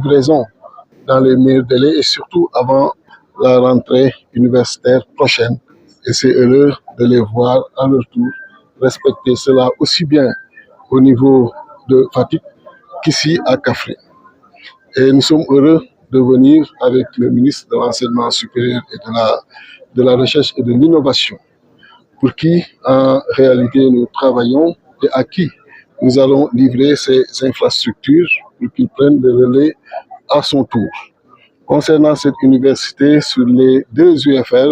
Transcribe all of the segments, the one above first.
livraison dans les meilleurs délais et surtout avant la rentrée universitaire prochaine. Et c'est heureux de les voir à leur tour respecter cela aussi bien au niveau de Fatick qu'ici à Kaffrine. Et nous sommes heureux de venir avec le ministre de l'Enseignement supérieur et de la Recherche et de l'Innovation, pour qui en réalité nous travaillons et à qui nous allons livrer ces infrastructures pour qu'ils prennent le relais à son tour. Concernant cette université, sur les 2 UFR,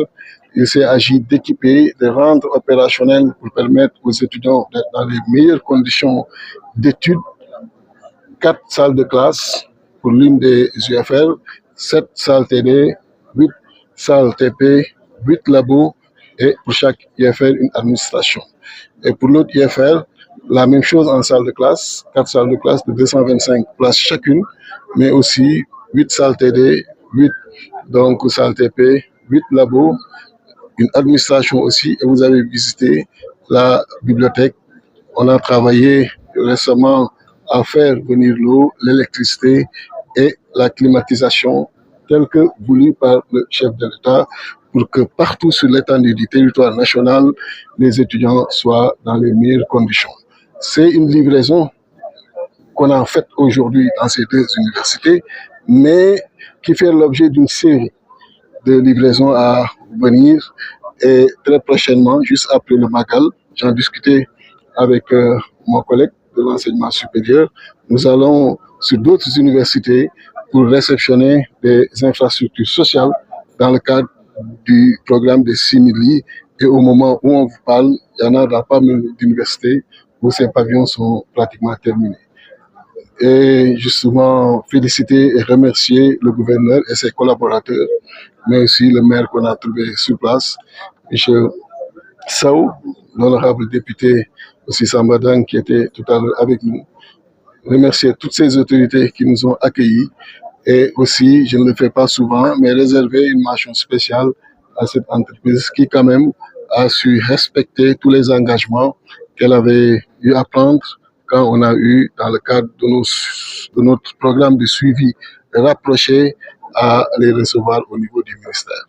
il s'est agi d'équiper, de rendre opérationnel pour permettre aux étudiants d'être dans les meilleures conditions d'études 4 salles de classe pour l'une des UFR, 7 salles TD, 8 salles TP, 8 labos et pour chaque UFR une administration. Et pour l'autre UFR, la même chose en salle de classe, 4 salles de classe de 225 places chacune, mais aussi 8 salles TD, 8 donc salles TP, 8 labos, une administration aussi. Et vous avez visité la bibliothèque. On a travaillé récemment à faire venir l'eau, l'électricité et la climatisation telle que voulue par le chef de l'État pour que partout sur l'étendue du territoire national, les étudiants soient dans les meilleures conditions. C'est une livraison qu'on a faite aujourd'hui dans ces 2 universités, mais qui fait l'objet d'une série de livraisons à venir et très prochainement, juste après le Magal, j'en discutais avec mon collègue de l'enseignement supérieur, nous allons sur d'autres universités pour réceptionner des infrastructures sociales dans le cadre du programme des 6 000 lits. Et au moment où on vous parle, il y en a dans pas mal d'universités où ces pavillons sont pratiquement terminés. Et justement, féliciter et remercier le gouverneur et ses collaborateurs, mais aussi le maire qu'on a trouvé sur place, M. Sow, l'honorable député aussi Sambadang qui était tout à l'heure avec nous. Remercier toutes ces autorités qui nous ont accueillis et aussi, je ne le fais pas souvent, mais réserver une mention spéciale à cette entreprise qui quand même a su respecter tous les engagements qu'elle avait eu à prendre quand on a eu, dans le cadre de notre programme de suivi rapproché, à les recevoir au niveau du ministère.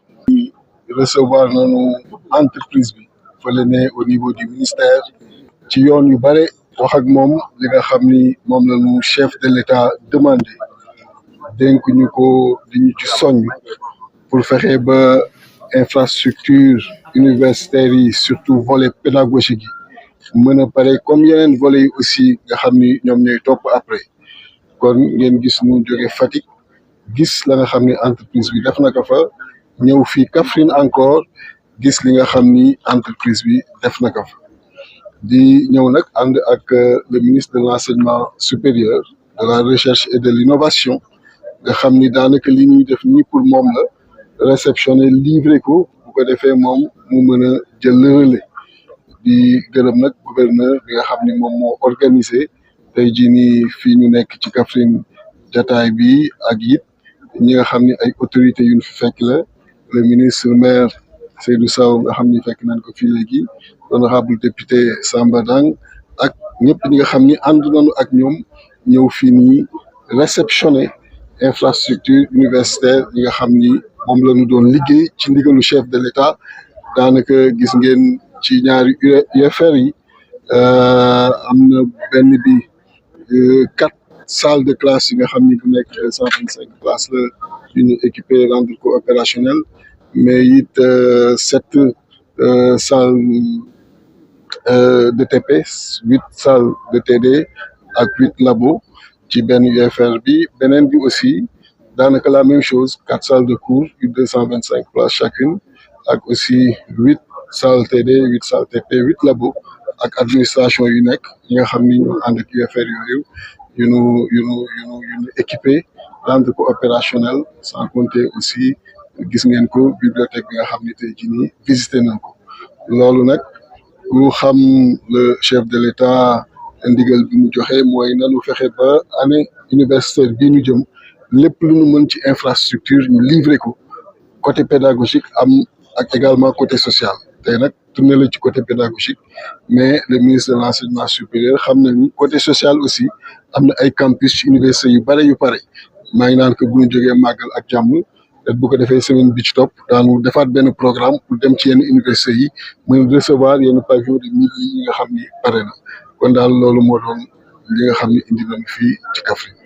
Recevoir nos entreprises au niveau du ministère ci yoon yu bare wax ak moom li nga xam ni moom la ñu chef de l'État demandé dénk ñu ko di ñu ci soññ pour fexe ba infrastructure universitaire yi surtout volet pédagogique yi mën a pare comme yeneen volet yi aussi nga xam ni ñoom ñooy topp après kon ngeen gis ñu jóge Fatick gis la nga xam ni entreprise bi def na ko fa ñëw fii Kaffrine encore gis li nga xam ni entreprise bi def na ko fa di ñëw nag ànd ak le ministre de l'enseignement supérieur de la recherche et de l'innovation nga xam ni daanaka li ñuy def nii pour moom la réceptionner livré ko bu ko defee moom mu mën a jël le relais di gërëm nag gouverneur bi nga xam ni moom moo organisé tey jii nii fii ñu nekk ci Kaffrine jataay bi ak it ñi nga xam ni ay autorités yu ñu fi fekk la le ministre maire Seydou Sow nga xam ni fekk nañ ko fii léegi l'honorable député Samba Dang ak ñëpp ñi nga xam ni ànd nañu ak ñoom ñëw fii nii réceptionner infrastructure universitaire yi nga xam ni moom la ñu doon liggéey ci ndigalu chef de l'État daanaka gis ngeen ci ñaari UFR yi am na benn bi 4 salles de classe yi nga xam ni bu nekk 125 places la yu ñu équipé rendre ko opérationnel mais it 7 salles de TP 8 salles de TD ak 8 labos ci benn UFR bi beneen bi aussi daanaka la même chose 4 salles de cours yu 225 places chacune ak aussi 8 salles TD 8 salles TP 8 labos ak administration yu nekk yi nga xam ni ñu ànd ak UFR yooyu yu ñu équipé rendre ko opérationnel sans compter aussi gis ngeen ko bibliothèque bi nga xam ni tey jii nii visité nañ ko loolu nag ku xam le chef de l'État ndigal bi mu joxe mooy nanu fexe ba année universitaire bii ñu jëm lépp lu ñu mën ci infrastructure ñu livrer ko côté pédagogique am ak également côté social tey nag tourné la ci côté pédagogique mais le ministre de l'enseignement supérieur xam na ni côté social aussi am na ay campus ci université yu bare yu pare maa ngi naan que bu ñu jógee màggal ak jàmm te bu ko defee semaine bi ci topp daanu defaat benn programme pour dem ci yenn université yi mën recevoir yenn pavillon de milliers yi nga xam ni pare na kon daal loolu moo doon li nga xam ni indi nañu fii ci Kaffrine.